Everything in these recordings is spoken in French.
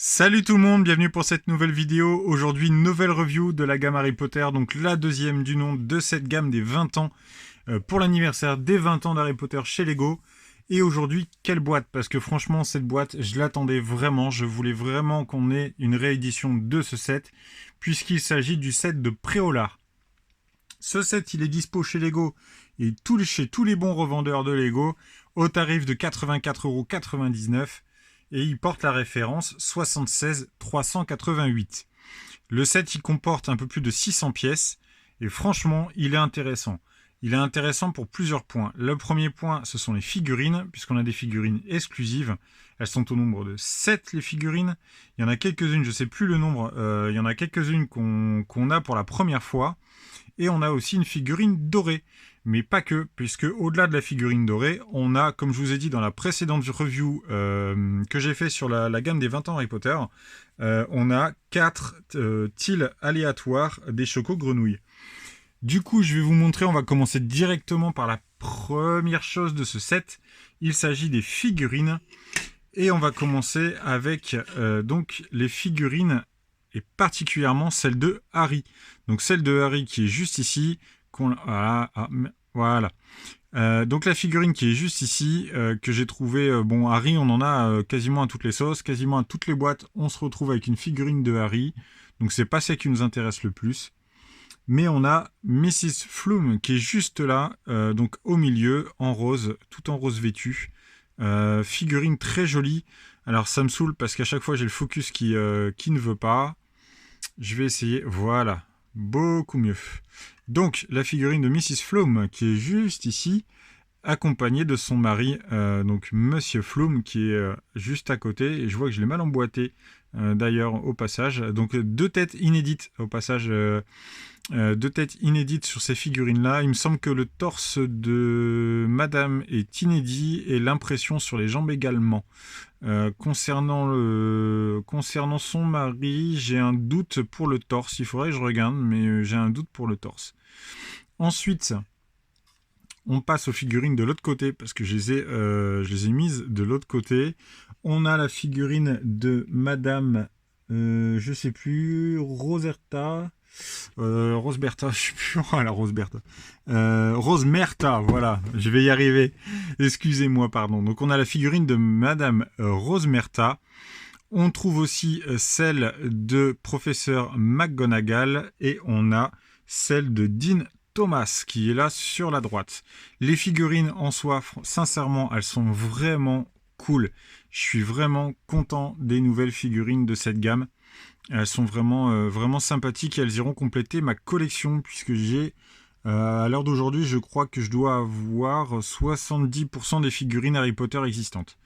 Salut tout le monde, bienvenue pour cette nouvelle vidéo. Aujourd'hui, nouvelle review de la gamme Harry Potter, donc la deuxième du nom de cette gamme des 20 ans pour l'anniversaire des 20 ans d'Harry Potter chez Lego. Et aujourd'hui, quelle boîte? Parce que franchement, cette boîte, je l'attendais vraiment. Je voulais vraiment qu'on ait une réédition de ce set, puisqu'il s'agit du set de Préolard. Ce set, il est dispo chez Lego et chez tous les bons revendeurs de Lego au tarif de 84,99 € et il porte la référence 76 388. Le set, il comporte un peu plus de 600 pièces et franchement, il est intéressant. Il est intéressant pour plusieurs points. Le premier point, ce sont les figurines, puisqu'on a des figurines exclusives. Elles sont au nombre de 7, les figurines. Il y en a quelques-unes, je ne sais plus le nombre, il y en a quelques-unes qu'on a pour la première fois. Et on a aussi une figurine dorée. Mais pas que, puisque au-delà de la figurine dorée, on a, comme je vous ai dit dans la précédente review que j'ai fait sur la gamme des 20 ans Harry Potter, on a 4 tiles aléatoires des choco-grenouilles. Du coup, je vais vous montrer, on va commencer directement par la première chose de ce set. Il s'agit des figurines. Et on va commencer avec donc les figurines, et particulièrement celle de Harry. Donc celle de Harry qui est juste ici. Voilà. Donc la figurine qui est juste ici, que j'ai trouvé, bon, Harry, on en a quasiment à toutes les sauces, quasiment à toutes les boîtes, on se retrouve avec une figurine de Harry. Donc c'est pas ça qui nous intéresse le plus. Mais on a Mrs. Floom qui est juste là, donc au milieu, en rose, tout en rose vêtu. Figurine très jolie. Alors ça me saoule parce qu'à chaque fois j'ai le focus qui ne veut pas. Je vais essayer, voilà, beaucoup mieux. Donc la figurine de Mrs. Floom qui est juste ici, accompagnée de son mari, donc Monsieur Floom qui est juste à côté. Et je vois que je l'ai mal emboîté d'ailleurs au passage. Donc deux têtes inédites au passage. Deux têtes inédites sur ces figurines-là. Il me semble que le torse de Madame est inédit et l'impression sur les jambes également. Concernant son mari, j'ai un doute pour le torse. Il faudrait que je regarde, mais j'ai un doute pour le torse. Ensuite, on passe aux figurines de l'autre côté parce que je les ai mises de l'autre côté. On a la figurine de Madame, je sais plus, Roserta. Roseberta, je suis plus à la Roseberta. Rosemerta, voilà, je vais y arriver. Excusez-moi, pardon. Donc on a la figurine de Madame Rosemerta. On trouve aussi celle de Professeur McGonagall et on a celle de Dean Thomas qui est là sur la droite. Les figurines en soi, sincèrement, elles sont vraiment cool. Je suis vraiment content des nouvelles figurines de cette gamme. Elles sont vraiment sympathiques et elles iront compléter ma collection puisque j'ai, à l'heure d'aujourd'hui, je crois que je dois avoir 70% des figurines Harry Potter existantes.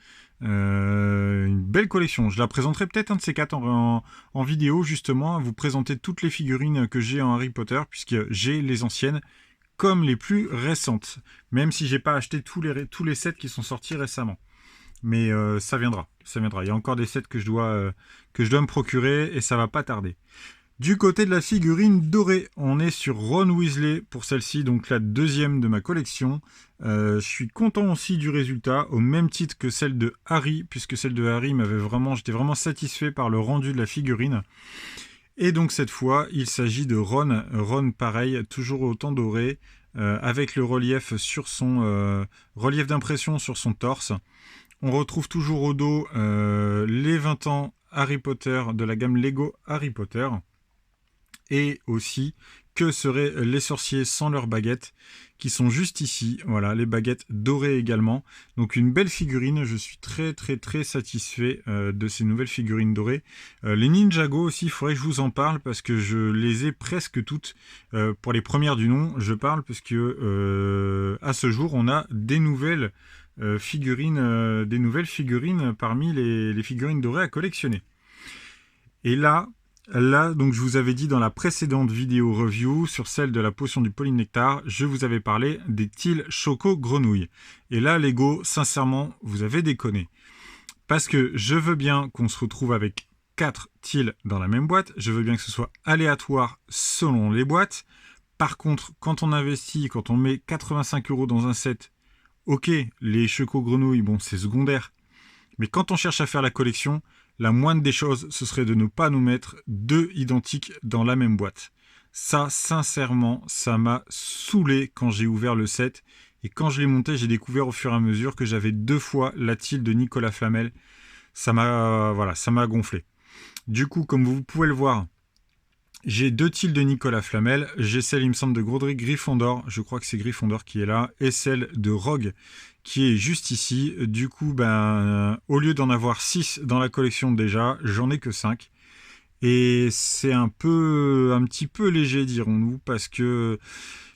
Une belle collection. Je la présenterai peut-être un de ces quatre en vidéo justement, à vous présenter toutes les figurines que j'ai en Harry Potter puisque j'ai les anciennes comme les plus récentes. Même si j'ai pas acheté tous les sets qui sont sortis récemment. Mais ça viendra. Il y a encore des sets que je dois me procurer et ça va pas tarder. Du côté de la figurine dorée, on est sur Ron Weasley pour celle-ci, donc la deuxième de ma collection. Je suis content aussi du résultat, au même titre que celle de Harry, puisque celle de Harry j'étais vraiment satisfait par le rendu de la figurine. Et donc cette fois, il s'agit de Ron. Ron, pareil, toujours autant doré, avec le relief sur son relief d'impression sur son torse. On retrouve toujours au dos les 20 ans Harry Potter de la gamme Lego Harry Potter. Et aussi, que seraient les sorciers sans leurs baguettes, qui sont juste ici. Voilà, les baguettes dorées également. Donc une belle figurine, je suis très satisfait de ces nouvelles figurines dorées. Les Ninjago aussi, il faudrait que je vous en parle parce que je les ai presque toutes. Pour les premières du nom, je parle parce que à ce jour, on a des nouvelles figurines parmi les figurines dorées à collectionner. Et là, donc je vous avais dit dans la précédente vidéo review sur celle de la potion du polynectar, je vous avais parlé des tiles Choco Grenouille. Et là, Lego, sincèrement, vous avez déconné. Parce que je veux bien qu'on se retrouve avec 4 tiles dans la même boîte, je veux bien que ce soit aléatoire selon les boîtes. Par contre, quand on investit, quand on met 85 € dans un set, ok, les Choco Grenouilles, bon, c'est secondaire. Mais quand on cherche à faire la collection, la moindre des choses, ce serait de ne pas nous mettre deux identiques dans la même boîte. Ça, sincèrement, ça m'a saoulé quand j'ai ouvert le set. Et quand je l'ai monté, j'ai découvert au fur et à mesure que j'avais 2 fois la tile de Nicolas Flamel. Ça m'a gonflé. Du coup, comme vous pouvez le voir, j'ai 2 tiles de Nicolas Flamel. J'ai celle, il me semble, de Godric Gryffondor. Je crois que c'est Gryffondor qui est là. Et celle de Rogue qui est juste ici. Du coup, au lieu d'en avoir 6 dans la collection déjà, j'en ai que 5. Et c'est un petit peu léger, dirons-nous, parce que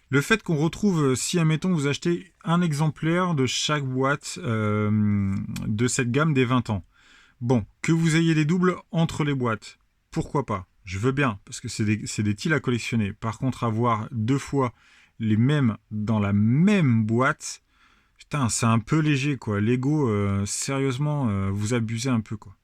le fait qu'on retrouve, si admettons vous achetez un exemplaire de chaque boîte de cette gamme des 20 ans, bon, que vous ayez des doubles entre les boîtes, pourquoi pas? Je veux bien, parce que c'est des tiles à collectionner. Par contre, avoir 2 fois les mêmes dans la même boîte, putain, c'est un peu léger, quoi. Lego, sérieusement, vous abusez un peu, quoi.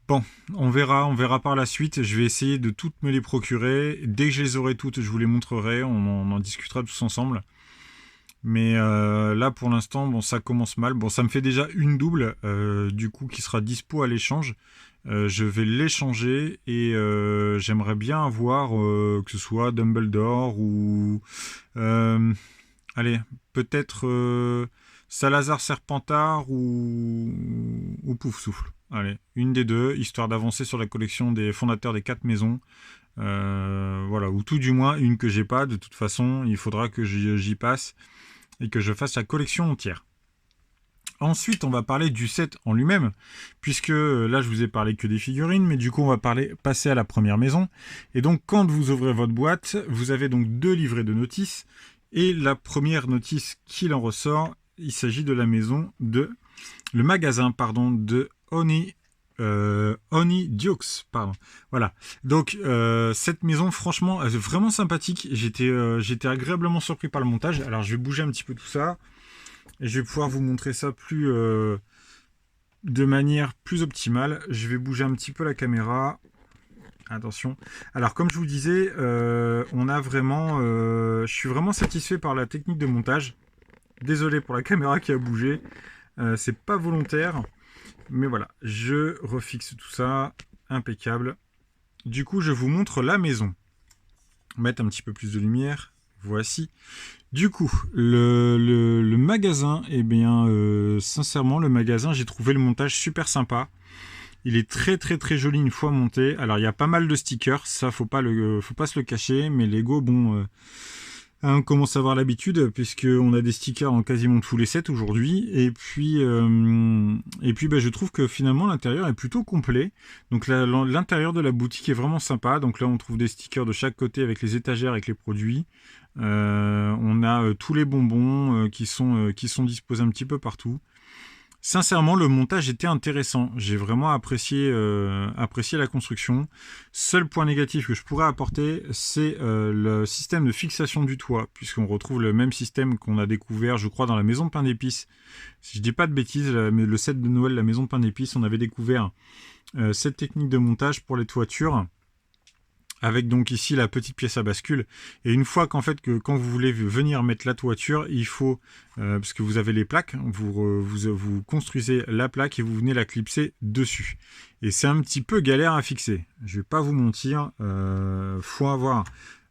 Bon, on verra par la suite. Je vais essayer de toutes me les procurer. Dès que je les aurai toutes, je vous les montrerai. On en discutera tous ensemble. Mais là, pour l'instant, bon, ça commence mal. Bon, ça me fait déjà une double, du coup, qui sera dispo à l'échange. Je vais l'échanger et j'aimerais bien avoir que ce soit Dumbledore ou allez, peut-être Salazar Serpentard ou Poufsouffle. Allez, une des deux, histoire d'avancer sur la collection des fondateurs des 4 maisons. Voilà, ou tout du moins une que j'ai pas. De toute façon, il faudra que j'y passe et que je fasse la collection entière. Ensuite, on va parler du set en lui-même, puisque là, je vous ai parlé que des figurines, mais du coup, on va passer à la première maison. Et donc, quand vous ouvrez votre boîte, vous avez donc 2 livrets de notices. Et la première notice qu'il en ressort, il s'agit de le magasin, de Oni Dukes, pardon. Voilà. Donc cette maison, franchement, vraiment sympathique. J'étais agréablement surpris par le montage. Alors je vais bouger un petit peu tout ça et je vais pouvoir vous montrer ça de manière plus optimale. Je vais bouger un petit peu la caméra. Attention. Alors comme je vous disais, je suis vraiment satisfait par la technique de montage. Désolé pour la caméra qui a bougé. C'est pas volontaire. Mais voilà, je refixe tout ça, impeccable. Du coup, je vous montre la maison. Mettre un petit peu plus de lumière, voici. Du coup, le magasin, sincèrement, le magasin, j'ai trouvé le montage super sympa. Il est très très très joli une fois monté. Alors, il y a pas mal de stickers, ça, faut pas se le cacher, mais Lego, bon... on commence à avoir l'habitude puisqu'on a des stickers dans quasiment tous les sets aujourd'hui. Et puis je trouve que finalement l'intérieur est plutôt complet. Donc l'intérieur de la boutique est vraiment sympa. Donc là on trouve des stickers de chaque côté avec les étagères avec les produits. On a tous les bonbons qui sont disposés un petit peu partout. Sincèrement, le montage était intéressant. J'ai vraiment apprécié la construction. Seul point négatif que je pourrais apporter, c'est le système de fixation du toit, puisqu'on retrouve le même système qu'on a découvert, je crois, dans la maison de pain d'épices. Si je dis pas de bêtises, le set de Noël, la maison de pain d'épices, on avait découvert cette technique de montage pour les toitures. Avec donc ici la petite pièce à bascule. Et une fois quand vous voulez venir mettre la toiture, il faut, parce que vous avez les plaques, vous construisez la plaque et vous venez la clipser dessus. Et c'est un petit peu galère à fixer. Je vais pas vous mentir, faut avoir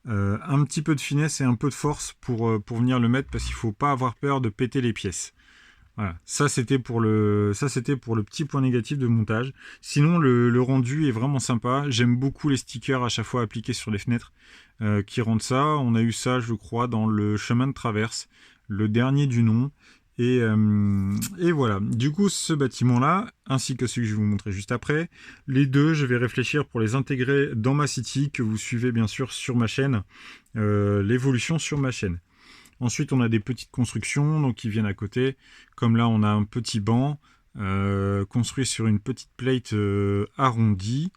un petit peu de finesse et un peu de force pour venir le mettre, parce qu'il faut pas avoir peur de péter les pièces. Voilà, ça c'était pour le petit point négatif de montage. Sinon le rendu est vraiment sympa. J'aime beaucoup les stickers à chaque fois appliqués sur les fenêtres qui rendent ça. On a eu ça, je crois, dans le chemin de traverse, le dernier du nom. Et voilà. Du coup, ce bâtiment-là, ainsi que celui que je vais vous montrer juste après, les deux, je vais réfléchir pour les intégrer dans ma city, que vous suivez bien sûr sur ma chaîne, l'évolution sur ma chaîne. Ensuite, on a des petites constructions donc, qui viennent à côté. Comme là, on a un petit banc construit sur une petite plate arrondie.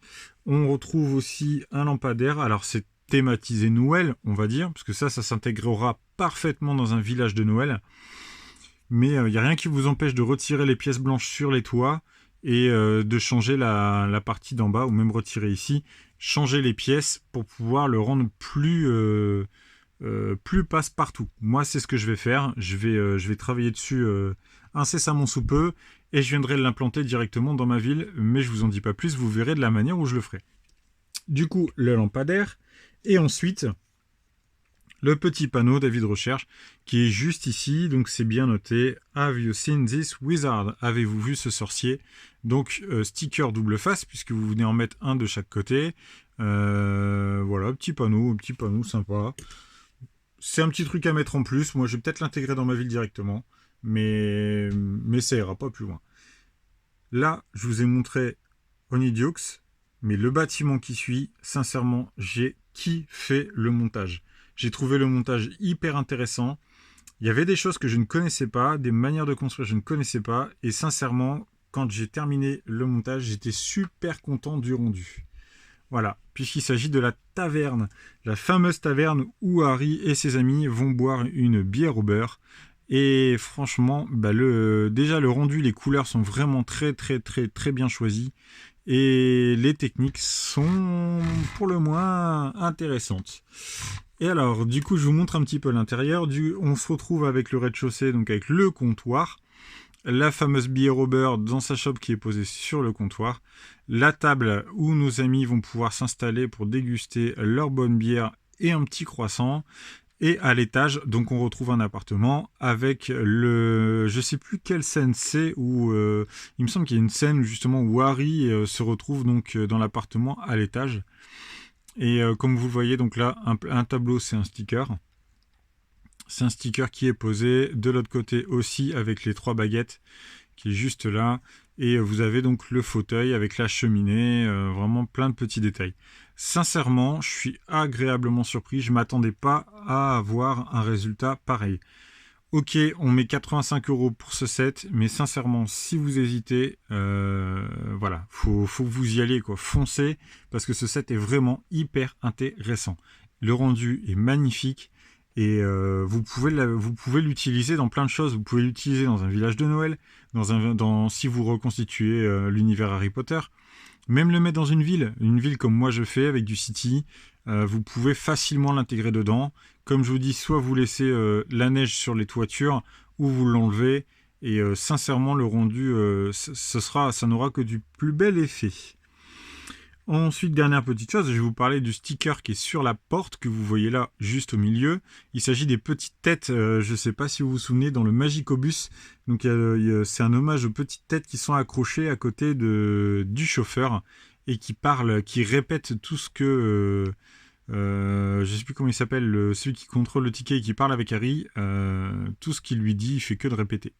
On retrouve aussi un lampadaire. Alors, c'est thématisé Noël, on va dire, parce que ça s'intégrera parfaitement dans un village de Noël. Mais il n'y a rien qui vous empêche de retirer les pièces blanches sur les toits et de changer la partie d'en bas, ou même retirer ici, changer les pièces pour pouvoir le rendre plus passe-partout. Moi, c'est ce que je vais faire. Je vais travailler dessus incessamment sous peu et je viendrai l'implanter directement dans ma ville, mais je vous en dis pas plus, vous verrez de la manière où je le ferai. Du coup, le lampadaire, et ensuite le petit panneau d'avis de recherche qui est juste ici, donc c'est bien noté. Have you seen this wizard? Avez-vous vu ce sorcier? Donc sticker double face puisque vous venez en mettre un de chaque côté. Voilà, petit panneau sympa. C'est un petit truc à mettre en plus. Moi, je vais peut-être l'intégrer dans ma ville directement, mais ça ira pas plus loin. Là, je vous ai montré Honeydeaux, mais le bâtiment qui suit, sincèrement, j'ai kiffé le montage. J'ai trouvé le montage hyper intéressant. Il y avait des choses que je ne connaissais pas, des manières de construire que je ne connaissais pas. Et sincèrement, quand j'ai terminé le montage, j'étais super content du rendu. Voilà, puisqu'il s'agit de la taverne. La fameuse taverne où Harry et ses amis vont boire une bière au beurre. Et franchement, déjà le rendu, les couleurs sont vraiment très bien choisies. Et les techniques sont pour le moins intéressantes. Et alors, du coup, je vous montre un petit peu l'intérieur. On se retrouve avec le rez-de-chaussée, donc avec le comptoir. La fameuse bière au beurre dans sa shop qui est posée sur le comptoir. La table où nos amis vont pouvoir s'installer pour déguster leur bonne bière et un petit croissant. Et à l'étage, donc on retrouve un appartement avec je sais plus quelle scène c'est, où il me semble qu'il y a une scène justement où Harry se retrouve donc dans l'appartement à l'étage. Et comme vous le voyez, donc là, un tableau, c'est un sticker. C'est un sticker qui est posé de l'autre côté aussi avec les 3 baguettes qui est juste là. Et vous avez donc le fauteuil avec la cheminée, vraiment plein de petits détails. Sincèrement, je suis agréablement surpris. Je ne m'attendais pas à avoir un résultat pareil. Ok, on met 85 € pour ce set, mais sincèrement, si vous hésitez, voilà, faut que vous y alliez, quoi. Foncez, parce que ce set est vraiment hyper intéressant. Le rendu est magnifique, et vous pouvez l'utiliser dans plein de choses. Vous pouvez l'utiliser dans un village de Noël, si vous reconstituez l'univers Harry Potter. Même le mettre dans une ville comme moi je fais avec du City, vous pouvez facilement l'intégrer dedans. Comme je vous dis, soit vous laissez la neige sur les toitures, ou vous l'enlevez, et sincèrement le rendu, ça n'aura que du plus bel effet. Ensuite, dernière petite chose, je vais vous parler du sticker qui est sur la porte, que vous voyez là, juste au milieu. Il s'agit des petites têtes, je ne sais pas si vous vous souvenez, dans le Magicobus. Donc c'est un hommage aux petites têtes qui sont accrochées à côté du chauffeur, et qui répètent tout ce que... je ne sais plus comment il s'appelle, celui qui contrôle le ticket et qui parle avec Harry. Tout ce qu'il lui dit, il fait que de répéter.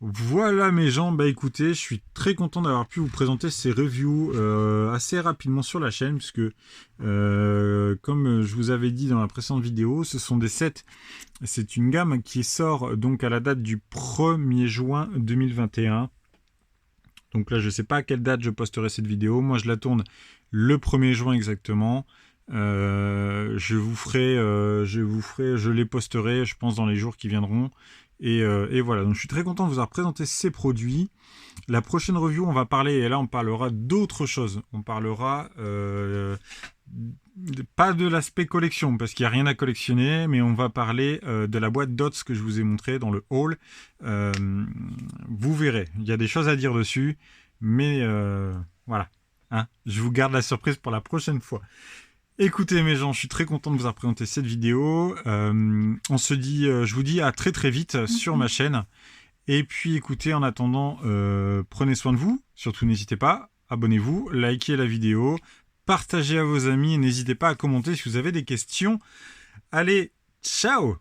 Voilà mes gens, écoutez, je suis très content d'avoir pu vous présenter ces reviews assez rapidement sur la chaîne, puisque comme je vous avais dit dans la précédente vidéo, ce sont des sets, c'est une gamme qui sort donc à la date du 1er juin 2021. Donc là je ne sais pas à quelle date je posterai cette vidéo, moi je la tourne le 1er juin exactement. Je les posterai je pense dans les jours qui viendront. Et voilà, donc je suis très content de vous avoir présenté ces produits. La prochaine review, on va parler, et là on parlera d'autres choses. On parlera pas de l'aspect collection, parce qu'il n'y a rien à collectionner, mais on va parler de la boîte Dots que je vous ai montré dans le haul. Vous verrez, il y a des choses à dire dessus, mais voilà. Hein, je vous garde la surprise pour la prochaine fois. Écoutez mes gens, je suis très content de vous avoir présenté cette vidéo. Je vous dis à très vite sur ma chaîne. Et puis écoutez, en attendant, prenez soin de vous. Surtout n'hésitez pas, abonnez-vous, likez la vidéo, partagez à vos amis et n'hésitez pas à commenter si vous avez des questions. Allez, ciao!